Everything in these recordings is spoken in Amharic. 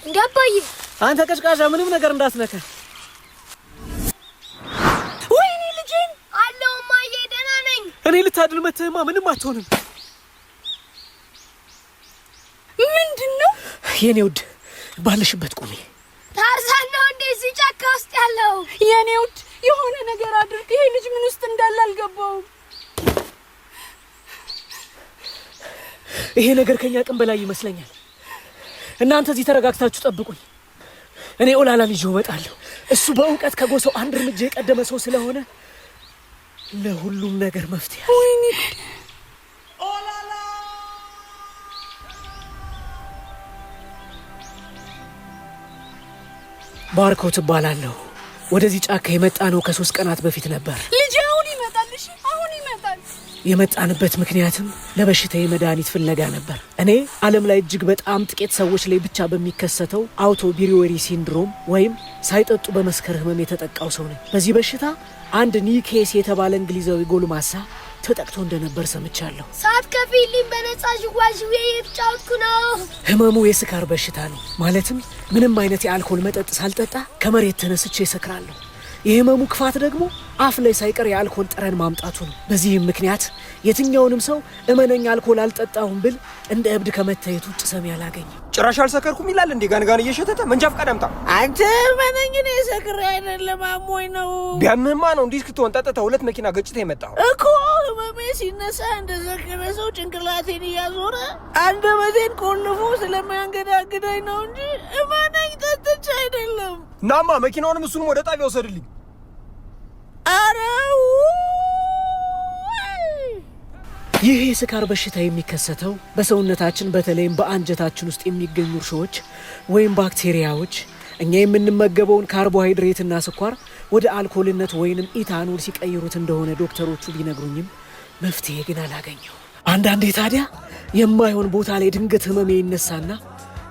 እንዳባይ አንተ ቀጭቃዣ ምንም ነገር እንዳትነካ ወይኔ ልጄን አለው ማዬ ደህና ነኝ እኔ ልታድል መተህማ ምንም አትሆንም ምንድነው የኔ ውድ ባለሽበት ቁሚ ታርዛን ነው እንደዚህ ጫካ ውስጥ ያለው የኔ ውድ የሆነ ነገር አድርግ ይሄ ልጅ ምን ውስጥ እንዳለ አልገባውም ይሄ ነገር ከኛ ቀን በላይ ይመስለኛል እናንተ እዚህ ተረጋግታችሁ ጠብቁኝ እኔ ኦላላን ይዤው እመጣለሁ እሱ በእውቀት ከጎሰው አንድ እርምጃ የቀደመ ሰው ስለሆነ ለሁሉም ነገር መፍትሄ ወይኔ ኦላላ ባርኮት እባላለሁ ወደዚህ ጫካ የመጣ ነው ከ3 ቀናት በፊት ነበር ልጅ አሁን ይመጣል እሺ አሁን ይመጣል የመጣንበት ምክንያትም ለበሽታዬ መድኃኒት ፍለጋ ነበር እኔ ዓለም ላይ እጅግ በጣም ጥቂት ሰዎች ላይ ብቻ በሚከሰተው አውቶቢሪዌሪ ሲንድሮም ወይም ሳይጠጡ በመስከር ህመም የተጠቃው ሰው ነኝ በዚህ በሽታ አንድ ኒኬስ የተባለ እንግሊዛዊ ጎልማሳ ተጠቅቶ እንደነበር ሰምቻለሁ ሰዓት ከፊልም በነጻ ጅዋጅዌ የተጫወትኩ ነው ህመሙ የስካር በሽታ ነው ማለትም ምንም አይነት የአልኮል መጠጥ ሳልጠጣ ከመሬት ተነስቼ እሰክራለሁ የህመሙ ክፋት ደግሞ አፍ ላይ ሳይቀር የአልኮል ጠረን ማምጣቱ ነው በዚህም ምክንያት የትኛውንም ሰው እመነኝ አልኮል አልጠጣሁም ብል እንደ እብድ ከመታየት ውጭ ሰሚ አላገኝ ጭራሽ አልሰከርኩም ይላል እንዴ ጋንጋን እየሸተተ መንጃ ፈቃድ አምጣ አንተ እመነኝ እኔ ሰክሬ አይደለም አሞኝ ነው ቢያምህማ ነው እንዲህ እስክትሆን ጠጥተህ 2 መኪና ገጭተህ የመጣው እኮ ህመሜ ሲነሳ እንደዘከረ ሰው ጭንቅላቴን እያዞረ አንደበቴን ቆልፎ ስለሚያንገዳግዳኝ ነው እንጂ እመነኝ ጠጥቼ አይደለም ናማ መኪናውንም እሱንም ወደ ጣቢያ ወሰድልኝ አረው ይህ የስካር በሽታ የሚከሰተው በሰውነታችን በተለይም በአንጀታችን ውስጥ የሚገኙ እርሾዎች ወይም ባክቴሪያዎች እኛ የምንመገበውን ካርቦሃይድሬትና ስኳር ወደ አልኮልነት ወይንም ኢታኖል ሲቀይሩት እንደሆነ ዶክተሮቹ ቢነግሩኝም መፍትሄ ግን አላገኘው አንዳንዴ ታዲያ የማይሆን ቦታ ላይ ድንገት ህመሜ ይነሳና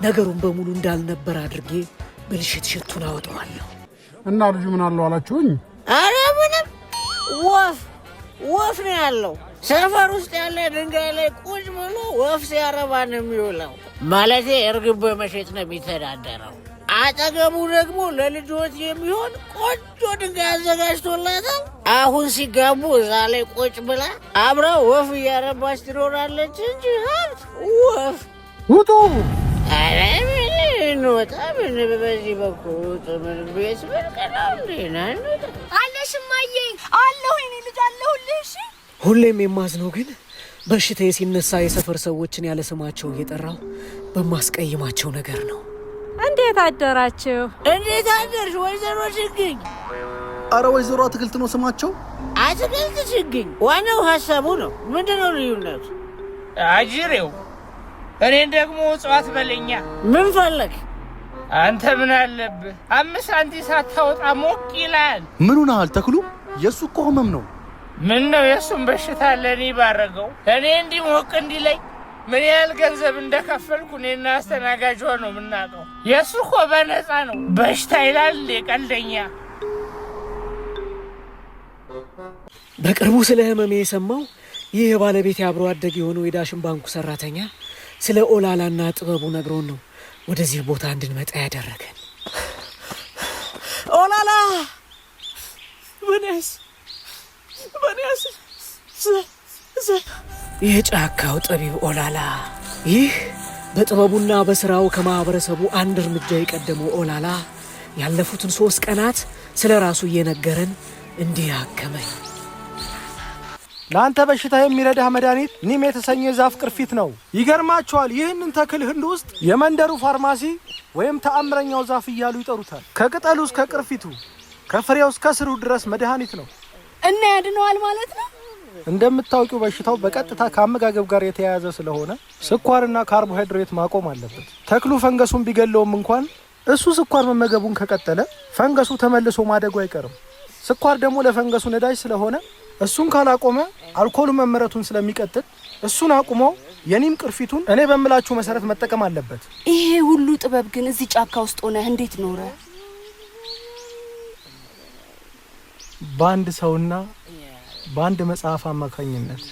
ነገሩን በሙሉ እንዳልነበር አድርጌ ብልሽት ሽቱን አወጣዋለሁ እና ልጁ ምን አለው አላችሁኝ አረ ምንም ወፍ ነው ያለው ሰፈር ውስጥ ያለ ድንጋይ ላይ ቁጭ ብሎ ወፍ ሲያረባ ነው የሚውለው ማለቴ እርግብ በመሸጥ ነው የሚተዳደረው አጠገቡ ደግሞ ለልጆች የሚሆን ቆንጆ ድንጋይ አዘጋጅቶላታል አሁን ሲጋቡ እዛ ላይ ቁጭ ብላ አብራ ወፍ እያረባች ትኖራለች እንጂ ሀብት ወፍ ውጡ አረ ምን ወጣ ምን በዚህ በኩል ምን ቤት በቀላም ደና ነው አለሽ ማዬ አለሁ እኔ ልጅ አለሁልሽ ሁሌም የማዝነው ግን በሽታዬ ሲነሳ የሰፈር ሰዎችን ያለ ስማቸው እየጠራው በማስቀይማቸው ነገር ነው እንዴት አደራችሁ እንዴት አደርሽ ወይዘሮ ችግኝ አረ ወይዘሮ አትክልት ነው ስማቸው አትክልት ችግኝ ዋናው ሐሳቡ ነው ምንድነው ልዩነቱ አጅሬው እኔን ደግሞ እጽዋት በለኛ ምን ፈለክ አንተ ምን አለብህ 5 ሳንቲም ሳታወጣ ሞቅ ይላል ምን ሆነሃል ተክሉ የሱ እኮ ህመም ነው ምን ነው የሱን በሽታ ለኔ ባረገው እኔ እንዲሞቅ እንዲለኝ ምን ያህል ገንዘብ እንደከፈልኩ እኔና አስተናጋጇ ነው የምናውቀው የሱ እኮ በነፃ ነው በሽታ ይላል ቀልደኛ በቅርቡ ስለ ህመሜ የሰማው ይህ የባለቤቴ አብሮ አደግ የሆነው የዳሽን ባንኩ ሰራተኛ ስለ ኦላላና ጥበቡ ነግሮን ነው ወደዚህ ቦታ እንድንመጣ ያደረገን ኦላላ በነስ የጫካው ጠቢብ ኦላላ ይህ በጥበቡና በስራው ከማህበረሰቡ አንድ እርምጃ የቀደመው ኦላላ ያለፉትን 3 ቀናት ስለ ራሱ እየነገረን እንዲህ አከመኝ ለአንተ በሽታ የሚረዳህ መድኃኒት ኒም የተሰኘ ዛፍ ቅርፊት ነው ይገርማችኋል ይህንን ተክል ህንድ ውስጥ የመንደሩ ፋርማሲ ወይም ተአምረኛው ዛፍ እያሉ ይጠሩታል ከቅጠሉ እስከ ቅርፊቱ ከፍሬው እስከ ስሩ ድረስ መድኃኒት ነው እና ያድነዋል ማለት ነው እንደምታውቂው በሽታው በቀጥታ ከአመጋገብ ጋር የተያያዘ ስለሆነ ስኳርና ካርቦሃይድሬት ማቆም አለበት ተክሉ ፈንገሱን ቢገለውም እንኳን እሱ ስኳር መመገቡን ከቀጠለ ፈንገሱ ተመልሶ ማደጉ አይቀርም ስኳር ደግሞ ለፈንገሱ ነዳጅ ስለሆነ እሱን ካላቆመ አልኮሉ መመረቱን ስለሚቀጥል እሱን አቁሞ የኒም ቅርፊቱን እኔ በምላችሁ መሰረት መጠቀም አለበት ይሄ ሁሉ ጥበብ ግን እዚህ ጫካ ውስጥ ሆነ እንዴት ኖረ በአንድ ሰውና በአንድ መጽሐፍ አማካኝነት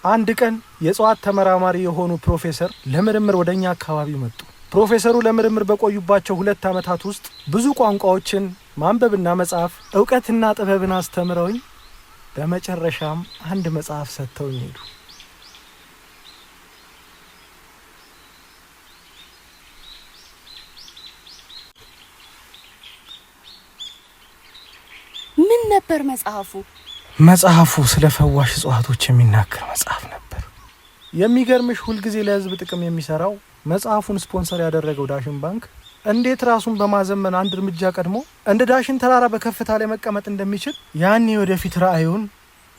አንድ ቀን የእጽዋት ተመራማሪ የሆኑ ፕሮፌሰር ለምርምር ወደኛ አካባቢ መጡ። ፕሮፌሰሩ ለምርምር በቆዩባቸው 2 ዓመታት ውስጥ ብዙ ቋንቋዎችን ማንበብና መጻፍ፣ ዕውቀትና ጥበብን አስተምረውኝ በመጨረሻም አንድ መጽሐፍ ሰጥተውኝ ሄዱ። ምን ነበር መጽሐፉ? መጽሐፉ ስለ ፈዋሽ እጽዋቶች የሚናገር መጽሐፍ ነበር። የሚገርምሽ ሁልጊዜ ለህዝብ ጥቅም የሚሰራው መጽሐፉን ስፖንሰር ያደረገው ዳሽን ባንክ እንዴት ራሱን በማዘመን አንድ እርምጃ ቀድሞ እንደ ዳሽን ተራራ በከፍታ ላይ መቀመጥ እንደሚችል ያኔ ወደፊት ራእዩን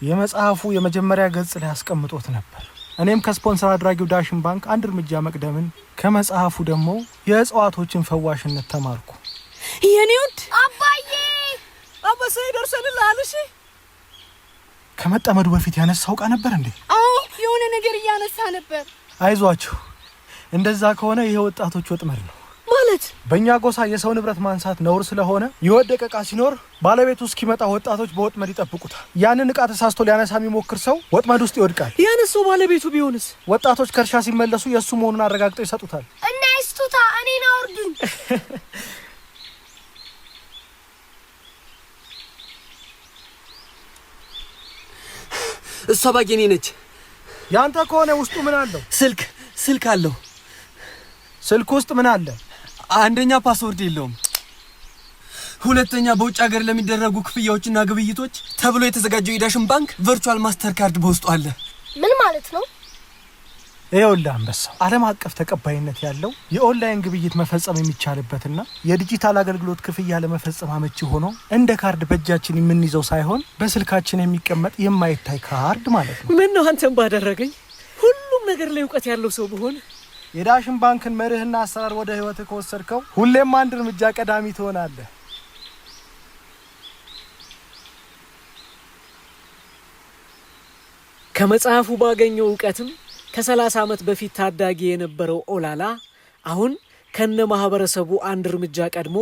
የመጽሐፉ የመጀመሪያ ገጽ ላይ አስቀምጦት ነበር። እኔም ከስፖንሰር አድራጊው ዳሽን ባንክ አንድ እርምጃ መቅደምን ከመጽሐፉ ደግሞ የእጽዋቶችን ፈዋሽነት ተማርኩ። የኔ ውድ አባዬ አባሳይ ደርሰንልሃል። እሺ ከመጠመዱ በፊት ያነሳው ዕቃ ነበር እንዴ? አዎ የሆነ ነገር እያነሳ ነበር። አይዟችሁ፣ እንደዛ ከሆነ ይሄ ወጣቶች ወጥመድ ነው ማለት። በእኛ ጎሳ የሰው ንብረት ማንሳት ነውር ስለሆነ የወደቀ ዕቃ ሲኖር ባለቤቱ እስኪመጣ ወጣቶች በወጥመድ ይጠብቁታል። ያንን ዕቃ ተሳስቶ ሊያነሳ የሚሞክር ሰው ወጥመድ ውስጥ ይወድቃል። ያነሳው ባለቤቱ ቢሆንስ? ወጣቶች ከእርሻ ሲመለሱ የእሱ መሆኑን አረጋግጠው ይሰጡታል። እና ይስጡታ፣ እኔን አውርዱኝ። እሷ ባጌኔ ነች። ያንተ ከሆነ ውስጡ ምን አለው? ስልክ አለው። ስልክ ውስጥ ምን አለ? አንደኛ ፓስወርድ የለውም። ሁለተኛ በውጭ ሀገር ለሚደረጉ ክፍያዎችና ግብይቶች ተብሎ የተዘጋጀው የዳሽን ባንክ ቨርቹዋል ማስተር ካርድ በውስጡ አለ። ምን ማለት ነው? ይኸውልህ አንበሳው፣ ዓለም አቀፍ ተቀባይነት ያለው የኦንላይን ግብይት መፈጸም የሚቻልበትና የዲጂታል አገልግሎት ክፍያ ለመፈጸም አመቺ ሆኖ እንደ ካርድ በእጃችን የምንይዘው ሳይሆን በስልካችን የሚቀመጥ የማይታይ ካርድ ማለት ነው። ምን ነው አንተን ባደረገኝ። ሁሉም ነገር ላይ እውቀት ያለው ሰው ብሆን። የዳሽን ባንክን መርህና አሰራር ወደ ህይወትህ ከወሰድከው ሁሌም አንድ እርምጃ ቀዳሚ ትሆናለህ። ከመጽሐፉ ባገኘው እውቀትም ከ30 ዓመት በፊት ታዳጊ የነበረው ኦላላ አሁን ከነ ማህበረሰቡ አንድ እርምጃ ቀድሞ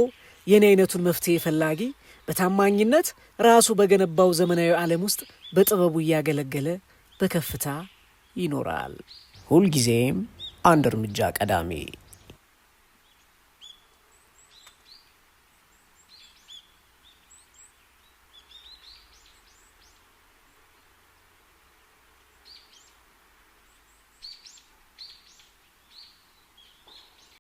የኔ አይነቱን መፍትሄ ፈላጊ በታማኝነት ራሱ በገነባው ዘመናዊ ዓለም ውስጥ በጥበቡ እያገለገለ በከፍታ ይኖራል። ሁልጊዜም አንድ እርምጃ ቀዳሚ።